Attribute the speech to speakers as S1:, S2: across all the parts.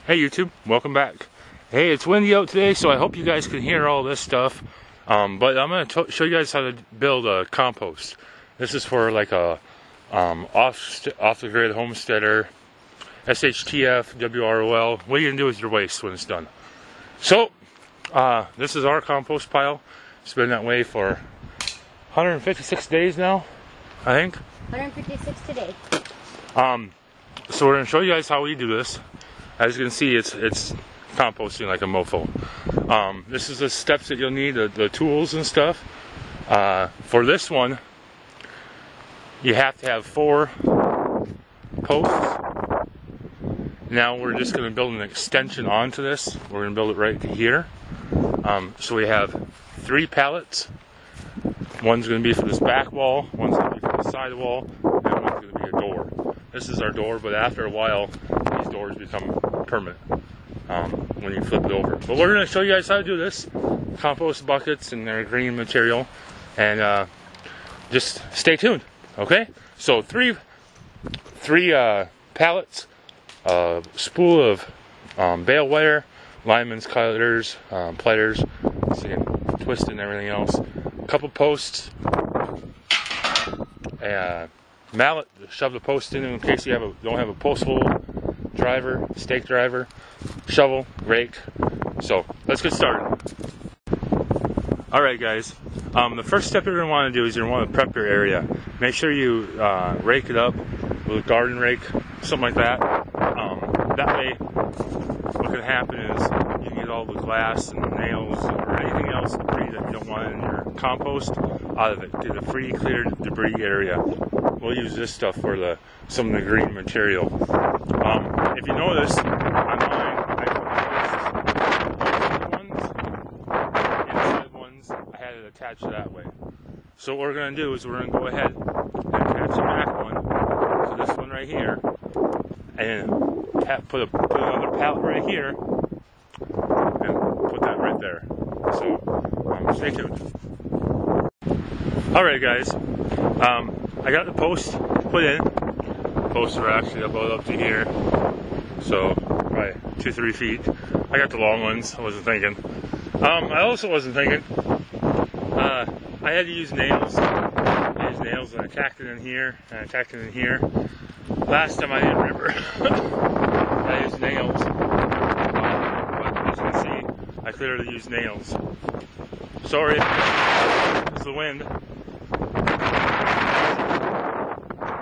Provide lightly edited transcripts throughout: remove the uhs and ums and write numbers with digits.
S1: Hey YouTube, welcome back. Hey, it's windy out today, so I hope you guys can hear all this stuff. But I'm going to show you guys how to build a compost. This is for like a off the grid homesteader, SHTF, WROL. What are you going to do with your waste when it's done? So, this is our compost pile. It's been that way for 156 days now, I think.
S2: 156 today.
S1: So we're going to show you guys how we do this. As you can see, it's composting like a mofo. This is the steps that you'll need, the tools and stuff. For this one, you have to have 4 posts. Now we're just going to build an extension onto this. We're going to build it right to here. So we have 3 pallets. One's going to be for this back wall, one's going to be for the side wall, and one's going to be a door. This is our door, but after a while, these doors become permanent when you flip it over. But we're going to show you guys how to do this. Compost buckets and their green material, and just stay tuned. Okay? So 3 pallets, a spool of bale wire, lineman's cutters, pliers, so you can twist and everything else. A couple posts, a mallet to shove the post in case you don't have a post hole driver, stake driver, shovel, rake. So let's get started. Alright guys, the first step you're going to want to do is you're going to want to prep your area. Make sure you rake it up with a garden rake, something like that. That way what can happen is you can get all the glass and nails or anything else, debris that you don't want in your compost, out of it. Get a free, clear debris area. We'll use this stuff for some of the green material. If you notice, on mine, I put ones, inside ones, I had it attached that way. So what we're going to do is we're going to go ahead and attach the back one to this one right here, and put another pallet right here, and put that right there. So stay tuned. Alright guys, I got the post put in. Posts are actually about up to here, so probably 2-3 feet. I got the long ones. I wasn't thinking. I also wasn't thinking. I had to use nails. I used nails and I tacked it in here and I tacked it in here. Last time I didn't remember. I used nails, but as you can see, I clearly used nails. Sorry, it's the wind.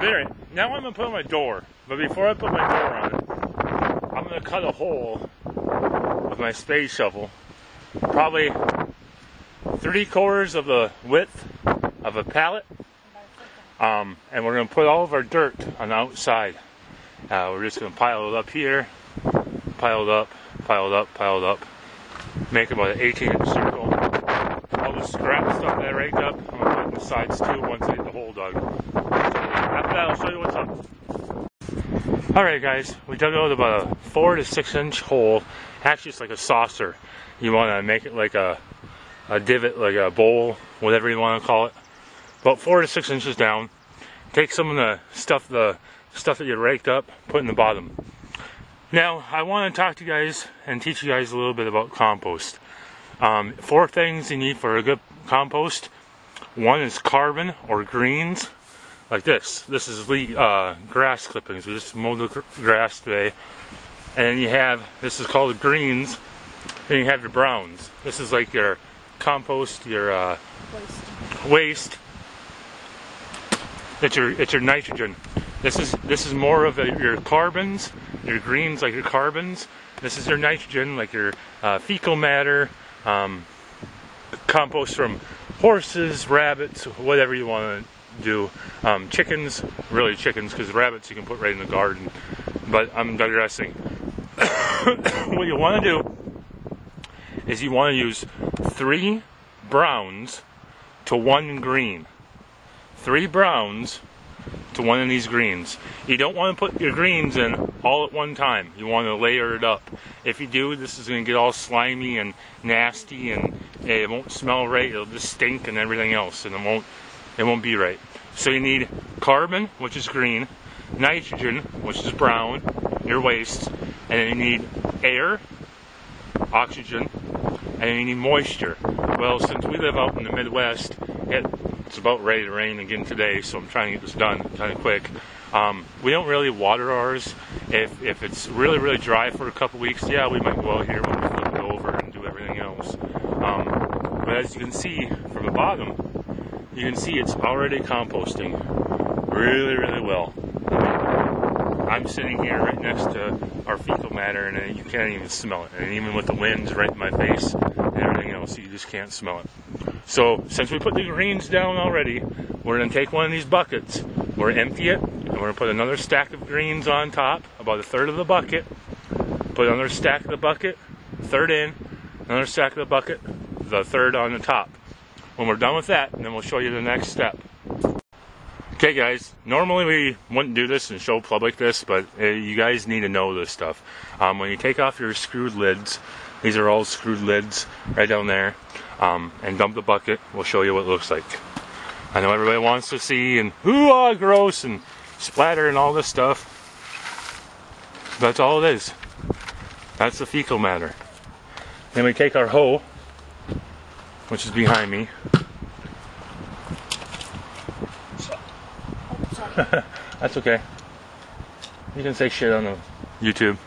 S1: There. Now I'm going to put on my door, but before I put my door on it, I'm going to cut a hole with my spade shovel, probably 3/4 of the width of a pallet, and we're going to put all of our dirt on the outside. We're just going to pile it up here, pile it up, pile it up, pile it up, make about an 18-inch circle. All the scrap stuff that I raked up, I'm going to put it in the sides too once I get the hole dug. After that, I'll show you what's up. Alright guys, we dug out about a 4 to 6 inch hole. Actually it's like a saucer. You want to make it like a divot, like a bowl, whatever you want to call it. About 4 to 6 inches down. Take some of the stuff that you raked up, put in the bottom. Now, I want to talk to you guys and teach you guys a little bit about compost. 4 things you need for a good compost. 1 is carbon or greens. Like this. This is grass clippings. We just mowed the grass today. And then you have, this is called greens. Then you have your browns. This is like your compost, your waste. It's your nitrogen. This is more of your carbons. Your greens, like your carbons. This is your nitrogen, like your fecal matter. Compost from horses, rabbits, whatever you want to do. Chickens, really chickens, because rabbits you can put right in the garden, but I'm digressing. What you want to do is you want to use 3 browns to 1 green. 3 browns to 1 of these greens. You don't want to put your greens in all at one time. You want to layer it up. If you do, this is going to get all slimy and nasty, and it won't smell right. It'll just stink and everything else, and it won't be right. So you need carbon, which is green, nitrogen, which is brown, your waste, and then you need air, oxygen, and then you need moisture. Well, since we live out in the Midwest, it's about ready to rain again today, so I'm trying to get this done kind of quick. We don't really water ours. If it's really, really dry for a couple weeks, yeah, we might go out here when we flip it over and do everything else. But as you can see from the bottom, you can see it's already composting really, really well. I'm sitting here right next to our fecal matter, and you can't even smell it. And even with the winds right in my face and everything else, you just can't smell it. So since we put the greens down already, we're going to take one of these buckets, we're going to empty it, and we're going to put another stack of greens on top, about a third of the bucket, put another stack of the bucket, third in, another stack of the bucket, the third on the top. When we're done with that, then we'll show you the next step. Okay guys, normally we wouldn't do this and show public this, but you guys need to know this stuff. When you take off your screwed lids, these are all screwed lids right down there, and dump the bucket, we'll show you what it looks like. I know everybody wants to see and ooh, gross and splatter and all this stuff. That's all it is. That's the fecal matter. Then we take our hoe, which is behind me. That's okay. You can say shit on the YouTube.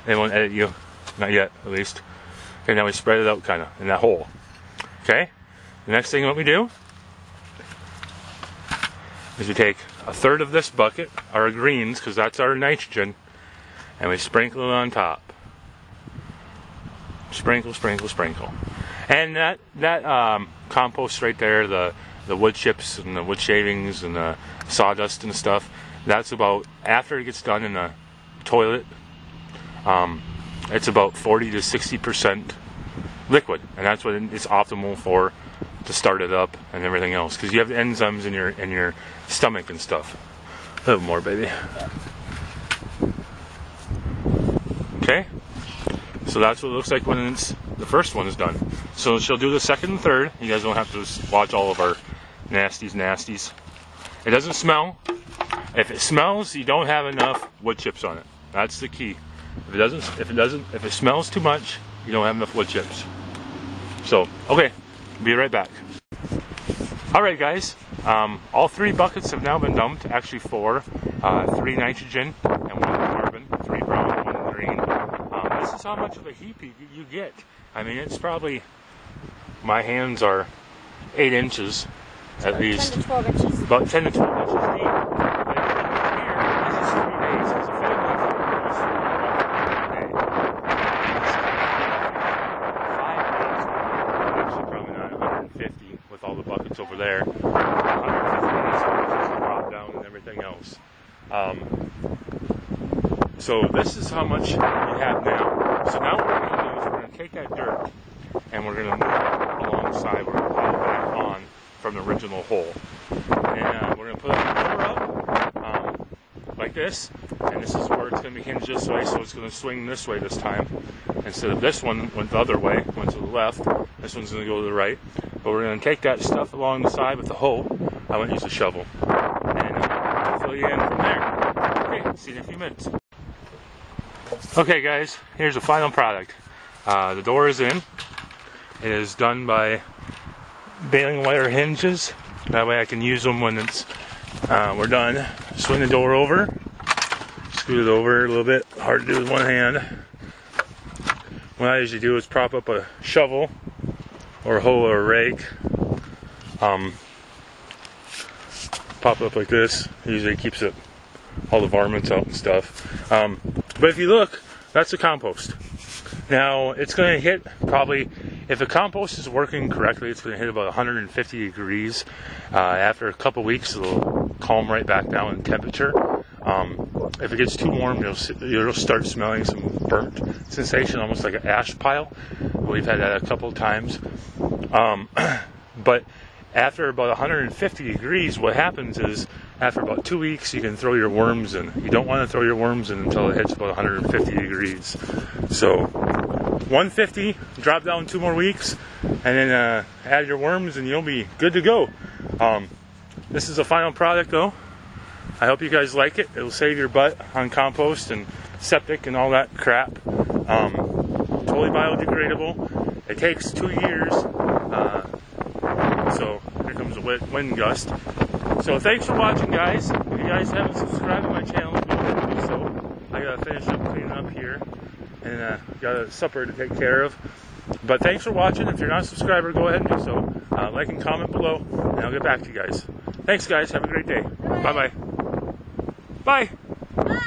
S1: They won't edit you. Not yet, at least. Okay, now we spread it out kind of in that hole. Okay? The next thing what we do is we take a third of this bucket, our greens, because that's our nitrogen, and we sprinkle it on top. Sprinkle, sprinkle, sprinkle. And that compost right there, the wood chips and the wood shavings and the sawdust and stuff, that's about, after it gets done in the toilet, it's about 40 to 60% liquid, and that's what it's optimal for to start it up and everything else, because you have the enzymes in your stomach and stuff. A little more, baby. Okay, so that's what it looks like when the first one is done. So she'll do the second and third. You guys don't have to watch all of our nasties. It doesn't smell. If it smells, you don't have enough wood chips on it. That's the key. If it smells too much, you don't have enough wood chips. So, okay, be right back. Alright guys, all three buckets have now been dumped, actually four. 3 nitrogen and 1 carbon, 3 brown, 1 green. This is how much of a heap you get. I mean, it's probably, my hands are 8 inches at least.
S2: 10 to 12 inches.
S1: About 10 to 12 inches deep. Here, this is 3 days. It's a full month. It's 3 day. 5 days. Actually, probably not 150 with all the buckets over there. 150 days, just drop down and everything else. So this is how much we have now. So now what we're going to do is we're going to take that dirt and we're going to move it alongside. We're going to pile it back on from the original hole. And we're going to put the door up like this. And this is where it's going to be hinged this way, so it's going to swing this way this time. Instead of this one went the other way, went to the left. This one's going to go to the right. But we're going to take that stuff along the side with the hoe. I won't use a shovel. And fill you in from there. Okay, see you in a few minutes. Okay guys, here's the final product. The door is in. It is done by baling wire hinges. That way I can use them when we're done. Swing the door over. Scoot it over a little bit. Hard to do with one hand. What I usually do is prop up a shovel or a hoe or a rake. Pop it up like this. It usually keeps all the varmints out and stuff. But if you look, that's the compost. Now, it's going to hit probably, if the compost is working correctly, it's going to hit about 150 degrees. After a couple weeks, it'll calm right back down in temperature. If it gets too warm, you'll start smelling some burnt sensation, almost like an ash pile. We've had that a couple times. But after about 150 degrees, what happens is, after about 2 weeks, you can throw your worms in. You don't want to throw your worms in until it hits about 150 degrees. So, 150, drop down 2 more weeks, and then add your worms, and you'll be good to go. This is the final product, though. I hope you guys like it. It'll save your butt on compost and septic and all that crap. Totally biodegradable. It takes 2 years. So here comes a wind gust. So thanks for watching, guys. If you guys haven't subscribed to my channel, go ahead and do so. I gotta finish up cleaning up here, and got a supper to take care of. But thanks for watching. If you're not a subscriber, go ahead and do so. Like and comment below, and I'll get back to you guys. Thanks, guys. Have a great day. Bye-bye. Bye.
S2: Bye.